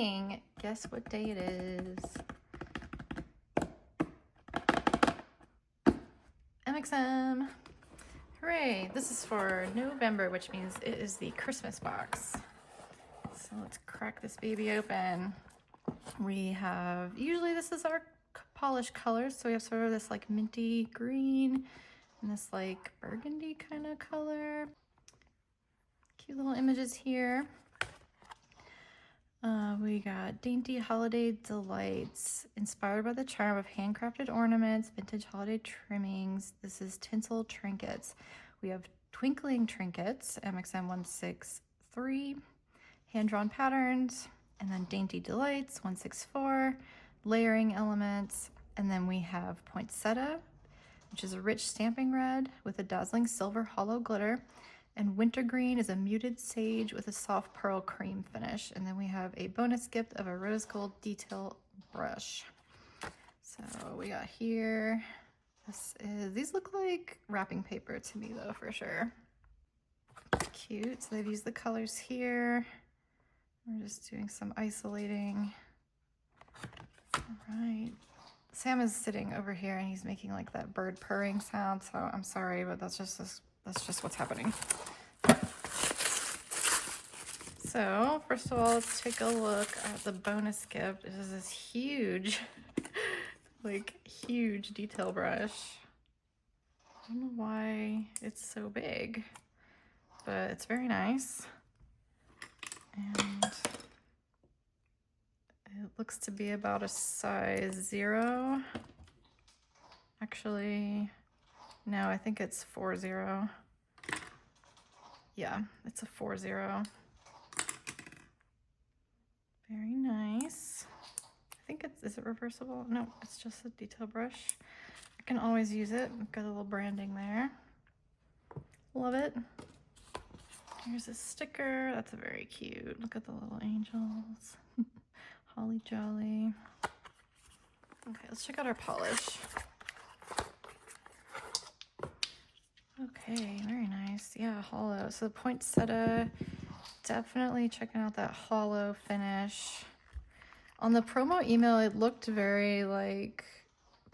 morning. Guess what day it is? MXM. Hooray. This is for November, which means it is the Christmas box. So let's crack this baby open. We have, usually this is our polished colors. So we have sort of this like minty green and this like burgundy kind of color. Cute little images here. We got Dainty Holiday Delights, inspired by the charm of handcrafted ornaments, vintage holiday trimmings. This is Tinsel Trinkets. We have Twinkling Trinkets, MXM 163, hand-drawn patterns, and then Dainty Delights 164, layering elements, and then we have Poinsettia, which is a rich stamping red with a dazzling silver hollow glitter. And Wintergreen is a muted sage with a soft pearl cream finish. And then we have a bonus gift of a rose gold detail brush. So we got here, these look like wrapping paper to me though, for sure. Cute, so they've used the colors here. We're just doing some isolating. All right. Sam is sitting over here and he's making like that bird purring sound. So I'm sorry, but that's just what's happening. So first of all, let's take a look at the bonus gift. This is this huge, like huge detail brush. I don't know why it's so big, but it's very nice. And it looks to be about a size 0. Actually, no, I think it's 4-0. Yeah, it's a 4-0. Very nice. I think is it reversible? No, it's just a detail brush. I can always use it. I've got a little branding there. Love it. Here's a sticker. That's very cute. Look at the little angels. Holly jolly. Okay, let's check out our polish. Okay, very nice. Yeah, hollow. So the poinsettia, definitely checking out that hollow finish. On the promo email, it looked very like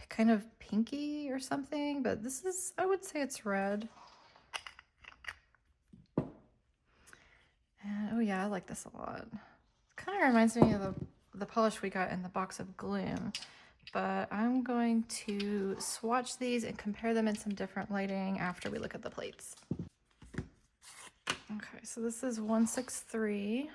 kind of pinky or something, but this is, I would say it's red. And, oh yeah, I like this a lot. It kind of reminds me of the polish we got in the box of Gloom. But I'm going to swatch these and compare them in some different lighting after we look at the plates. Okay, so this is 163.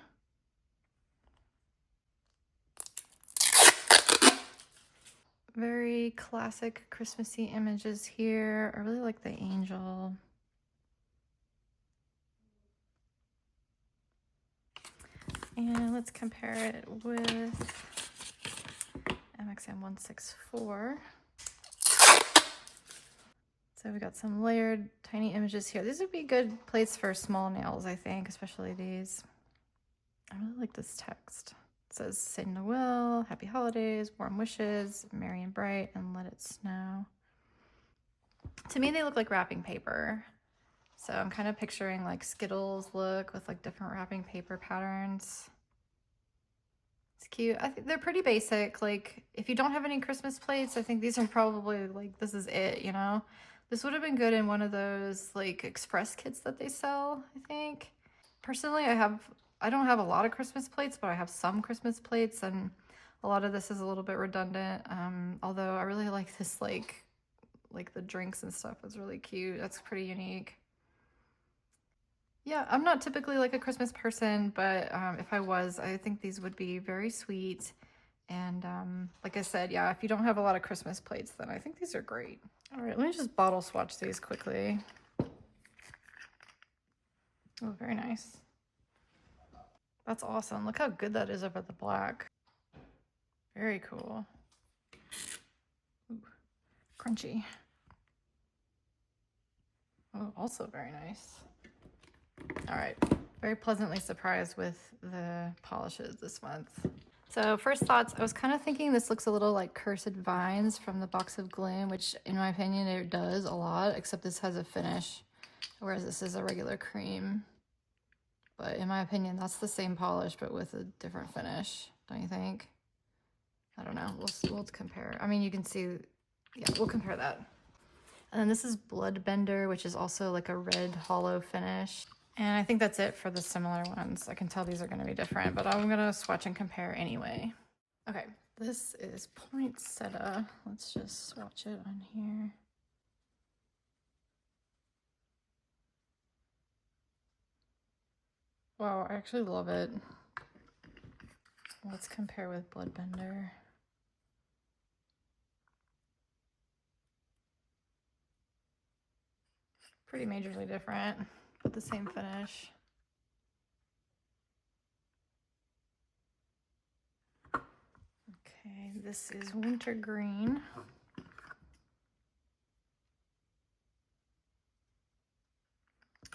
Very classic Christmassy images here. I really like the angel. And let's compare it with MXM 164. So we got some layered tiny images here. These would be good plates for small nails, I think, especially these. I really like this text. It says Saint Noel, Happy Holidays, Warm Wishes, Merry and Bright, and Let It Snow. To me, they look like wrapping paper. So I'm kind of picturing like Skittles look with like different wrapping paper patterns. It's cute. I think they're pretty basic. Like if you don't have any Christmas plates, I think these are probably like, this is it, you know? This would have been good in one of those like express kits that they sell, I think. Personally, I don't have a lot of Christmas plates, but I have some Christmas plates, and a lot of this is a little bit redundant. Although I really like this like the drinks and stuff is really cute. That's pretty unique. Yeah, I'm not typically like a Christmas person, but if I was, I think these would be very sweet. And like I said, yeah, if you don't have a lot of Christmas plates, then I think these are great. All right, let me just bottle swatch these quickly. Oh, very nice. That's awesome. Look how good that is over the black. Very cool. Ooh, crunchy. Oh, also very nice. All right, very pleasantly surprised with the polishes this month. So first thoughts, I was kind of thinking this looks a little like Cursed Vines from the box of Gloom, which in my opinion it does a lot, except this has a finish, whereas this is a regular cream. But in my opinion, that's the same polish, but with a different finish. don't you think? I don't know. We'll compare. I mean, you can see, yeah, we'll compare that. And then this is Bloodbender, which is also like a red hollow finish. And I think that's it for the similar ones. I can tell these are going to be different, but I'm going to swatch and compare anyway. Okay, this is Poinsettia. Let's just swatch it on here. Wow, I actually love it. Let's compare with Bloodbender. Pretty majorly different, but the same finish. Okay, this is Wintergreen.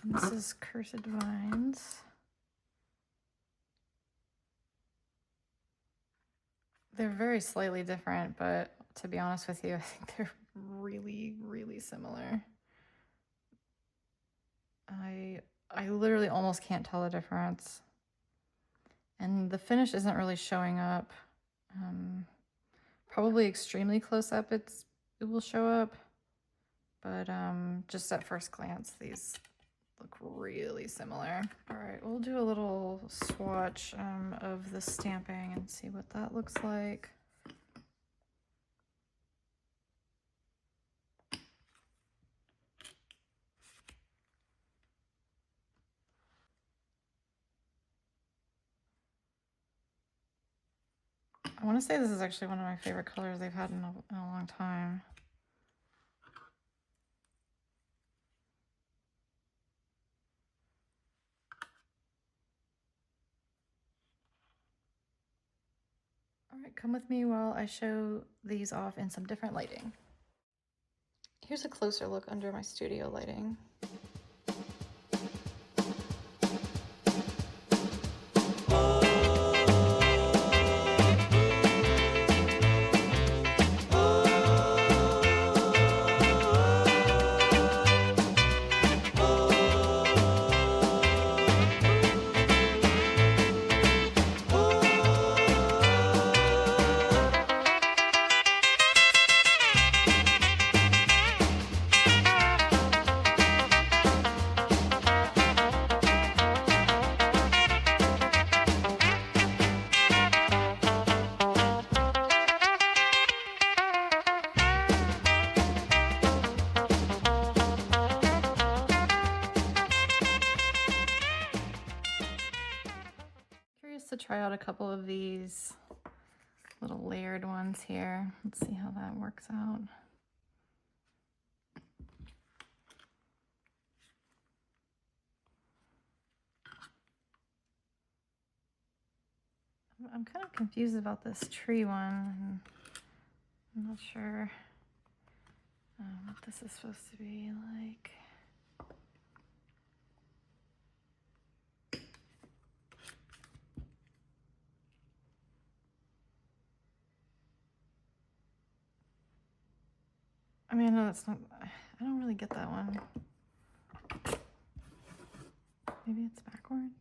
And this is Cursed Vines. They're very slightly different, but to be honest with you, I think they're really, really similar. I literally almost can't tell the difference. And the finish isn't really showing up. Probably extremely close up it will show up. But just at first glance, these look really similar. All right, we'll do a little swatch of the stamping and see what that looks like. I want to say this is actually one of my favorite colors they've had in a long time. All right, come with me while I show these off in some different lighting. Here's a closer look under my studio lighting. To try out a couple of these little layered ones here. Let's see how that works out. I'm kind of confused about this tree one. I'm not sure what this is supposed to be like. I mean, no, it's not, I don't really get that one. Maybe it's backwards.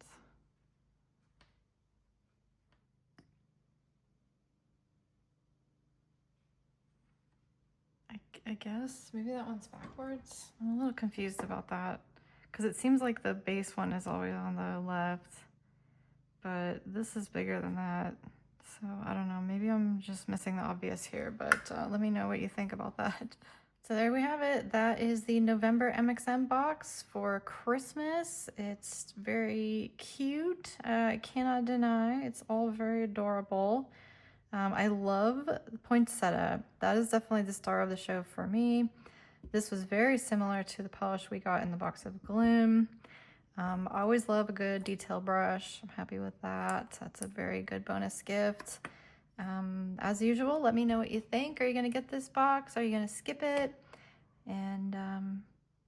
I guess, maybe that one's backwards. I'm a little confused about that because it seems like the base one is always on the left, but this is bigger than that. So I don't know, maybe I'm just missing the obvious here, but let me know what you think about that. So there we have it. That is the November MXM box for Christmas. It's very cute. I cannot deny. It's all very adorable. I love the Poinsettia. That is definitely the star of the show for me. This was very similar to the polish we got in the box of Gloom. I always love a good detail brush. I'm happy with that. That's a very good bonus gift. As usual, let me know what you think. Are you going to get this box? Are you going to skip it? And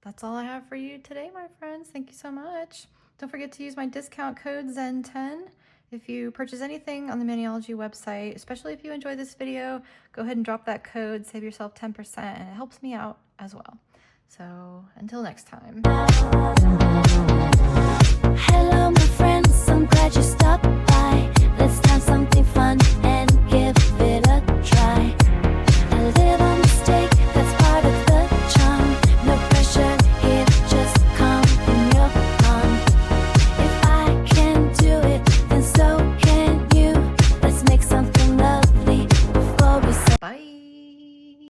that's all I have for you today, my friends. Thank you so much. Don't forget to use my discount code ZEN10. If you purchase anything on the Maniology website, especially if you enjoyed this video, go ahead and drop that code, save yourself 10%, and it helps me out as well. So until next time. Hello, my friends. I'm glad you